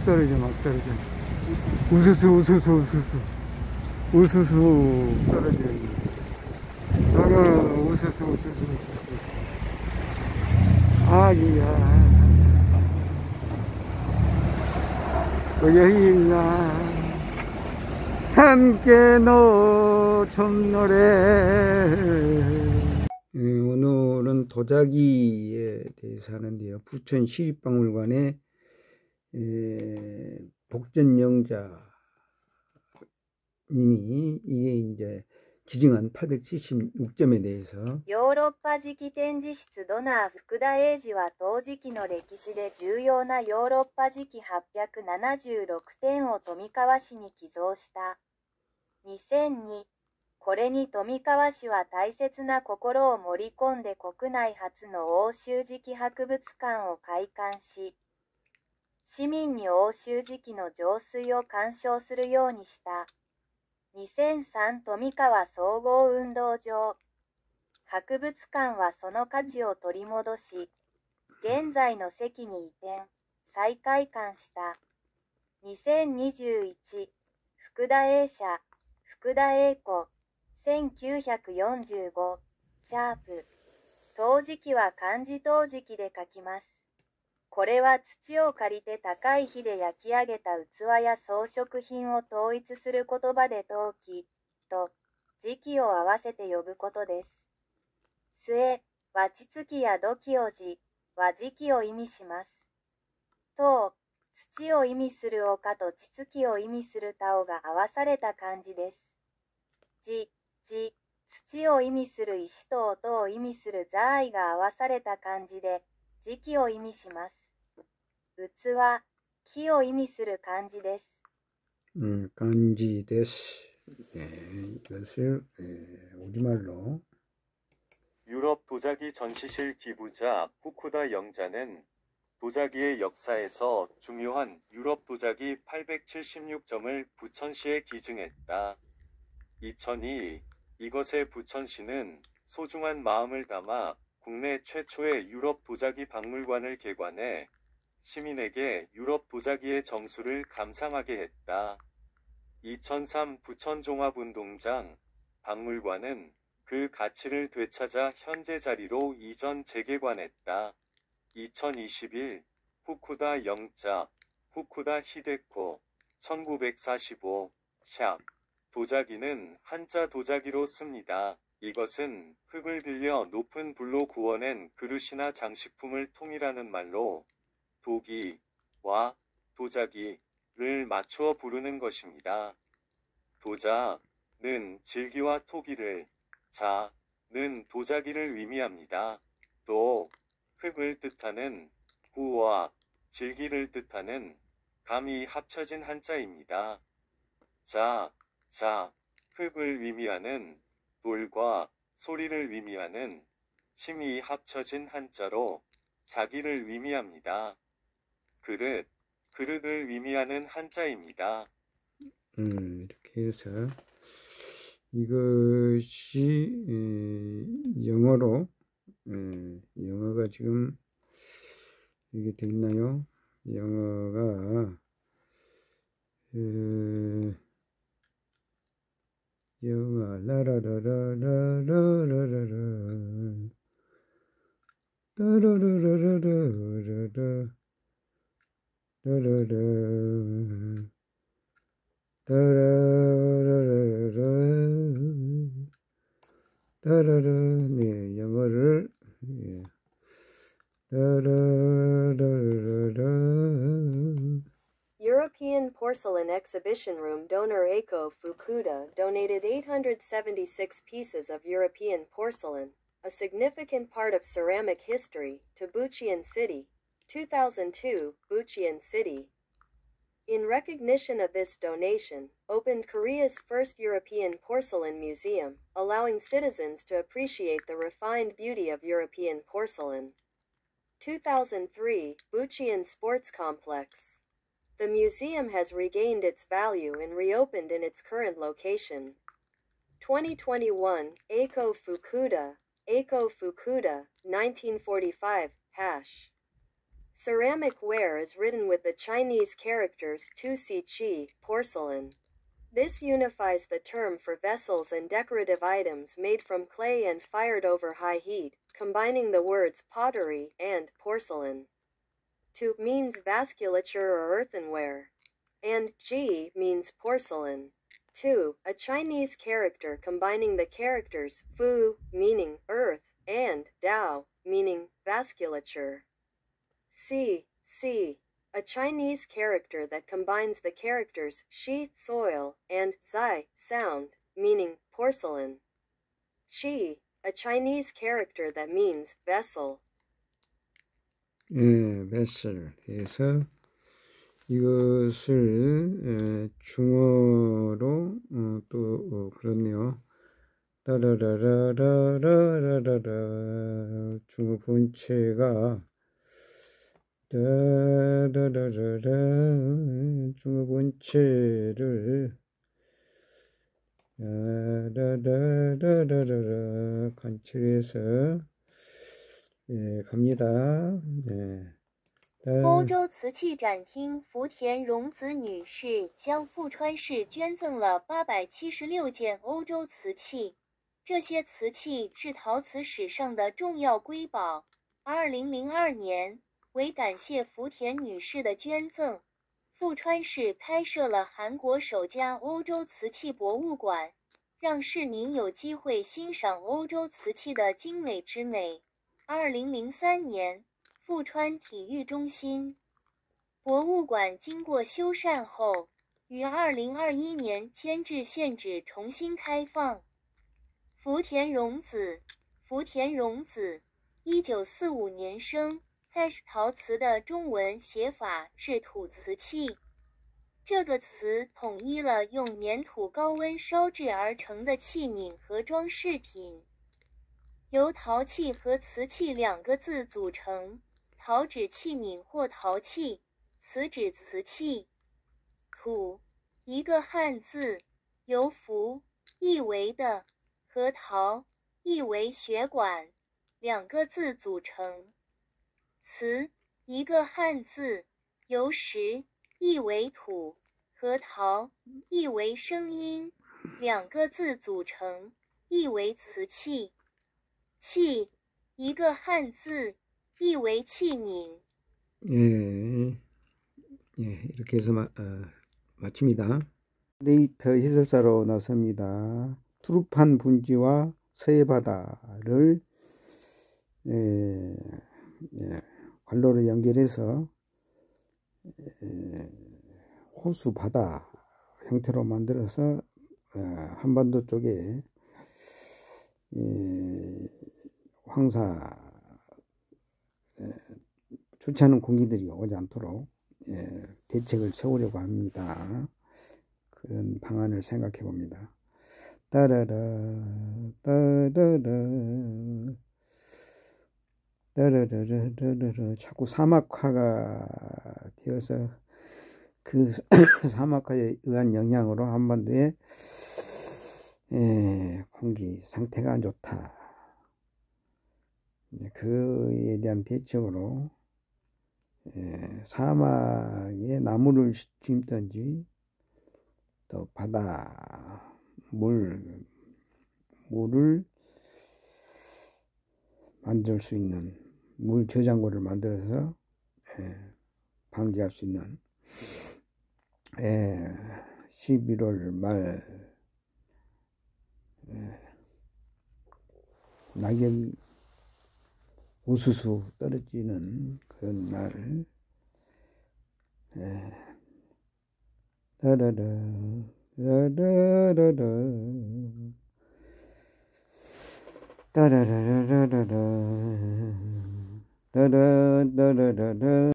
떨어져, 막 떨어져. 우수수, 우수수, 우수수. 우수수 떨어져. 우수수, 우수수, 우수수. 아기야. 여기 있나. 함께 노천 노래. 오늘은 도자기에 대해서 하는데요. 부천 시립박물관의 복전영자 님이 이게 이제 지정한 876점에 대해서 ヨーロッパ磁器展示室ドナー福田英二は陶磁器の歴史で重要なヨーロッパ磁器876点を富川市に寄贈した。2002、これに富川市は大切な心を盛り込んで国内初の欧州磁器博物館を開館し、市民に欧州磁器の浄水を鑑賞するようにした。2003富川総合運動場博物館はその価値を取り戻し、現在の席に移転、再開館した。2021福田英社福田英子1945シャープ陶磁器は漢字陶磁器で書きます。これは土を借りて高い火で焼き上げた器や装飾品を統一する言葉で陶器と磁器を合わせて呼ぶことです。末、は地月や土器を字は磁器を意味します。陶、土を意味する丘と地月を意味する田尾が合わされた漢字です。地、土を意味する石と音を意味する座愛が合わされた漢字で磁器を意味します。器、木を意味する漢字です。漢字です。이것을 우리말로 유럽 도자기 전시실 기부자 후쿠다 영자는 도자기의 역사에서 중요한 유럽 도자기 876점을 부천시에 기증했다. 2002 이것에 부천시는 소중한 마음을 담아 국내 최초의 유럽 도자기 박물관을 개관해 시민에게 유럽 도자기의 정수를 감상하게 했다. 2003 부천종합운동장 박물관은 그 가치를 되찾아 현재 자리로 이전 재개관했다. 2021 후쿠다 영자 후쿠다 히데코 1945 샵 도자기는 한자 도자기로 씁니다. 이것은 흙을 빌려 높은 불로 구워낸 그릇이나 장식품을 통일하는 말로 도기와 도자기를 맞추어 부르는 것입니다. 도자는 질기와 토기를, 자는 도자기를 의미합니다. 또 흙을 뜻하는 구와 질기를 뜻하는 감이 합쳐진 한자입니다. 자, 흙을 의미하는 돌과 소리를 의미하는 침이 합쳐진 한자로 자기를 의미합니다. 그릇을 의미하는 한자입니다. 이렇게 해서 이것이 영어로 영어가 지금 이게 돼 있나요? 영어가 영어 라라라라라라라라 따라라라라라라 따라라 따라라 네 영어를 따라라라라 European Porcelain Exhibition Room donor Eiko Fukuda donated 876 pieces of European porcelain, a significant part of ceramic history, to Bucheon City, 2002, Bucheon City. In recognition of this donation, opened Korea's first European porcelain museum, allowing citizens to appreciate the refined beauty of European porcelain. 2003, Bucheon Sports Complex. The museum has regained its value and reopened in its current location. 2021, Eiko Fukuda, 1945, #. Ceramic ware is written with the Chinese characters tu si chi, porcelain. This unifies the term for vessels and decorative items made from clay and fired over high heat, combining the words pottery and porcelain. Tu means vasculature or earthenware, and ji means porcelain. Tu, a Chinese character combining the characters fu, meaning earth, and dao, meaning vasculature. Si, a Chinese character that combines the characters shi, soil, and zai, sound, meaning porcelain. Shi, a Chinese character that means vessel. vessel 해서 이것을 중어로 또 그렇네요. 따라라라라라라라 중어 본체가 따라라라라 중어 본체를 라라라라라라 간칠해서 갑니다. 欧洲瓷器展厅福田荣子女士将富川市捐赠了876件欧洲瓷器，这些瓷器是陶瓷史上的重要瑰宝。2002年，为感谢福田女士的捐赠，富川市开设了韩国首家欧洲瓷器博物馆，让市民有机会欣赏欧洲瓷器的精美之美。2003年。富川体育中心博物馆经过修缮后，于2021年迁至现址重新开放。福田荣子，1945年生，陶瓷的中文写法是土瓷器。这个词统一了用粘土高温烧制而成的器皿和装饰品，由陶器和瓷器两个字组成。陶指器皿或陶器，瓷指瓷器。土，一个汉字，由福，意为的，和陶，意为血管，两个字组成。瓷，一个汉字，由石，意为土，和陶，意为声音，两个字组成，意为瓷器。器，一个汉字。意为器皿. 이렇게 해서 마칩니다. 레이터 해설사로 나섭니다. 투르판 분지와 서해바다를 관로를 연결해서 호수 바다 형태로 만들어서 한반도 쪽에 황사 좋지 않은 공기들이 오지 않도록 대책을 세우려고 합니다. 그런 방안을 생각해 봅니다. 따라라 자꾸 사막화가 되어서 그 사막화에 의한 영향으로 한반도의 공기 상태가 안 좋다. 그에 대한 대책으로 사막에 나무를 심든지 또 바다 물을 만들 수 있는 물 저장고를 만들어서 방지할 수 있는 11월 말 낙엽이 우수수 떨어지는 그런 날 따라라라라라라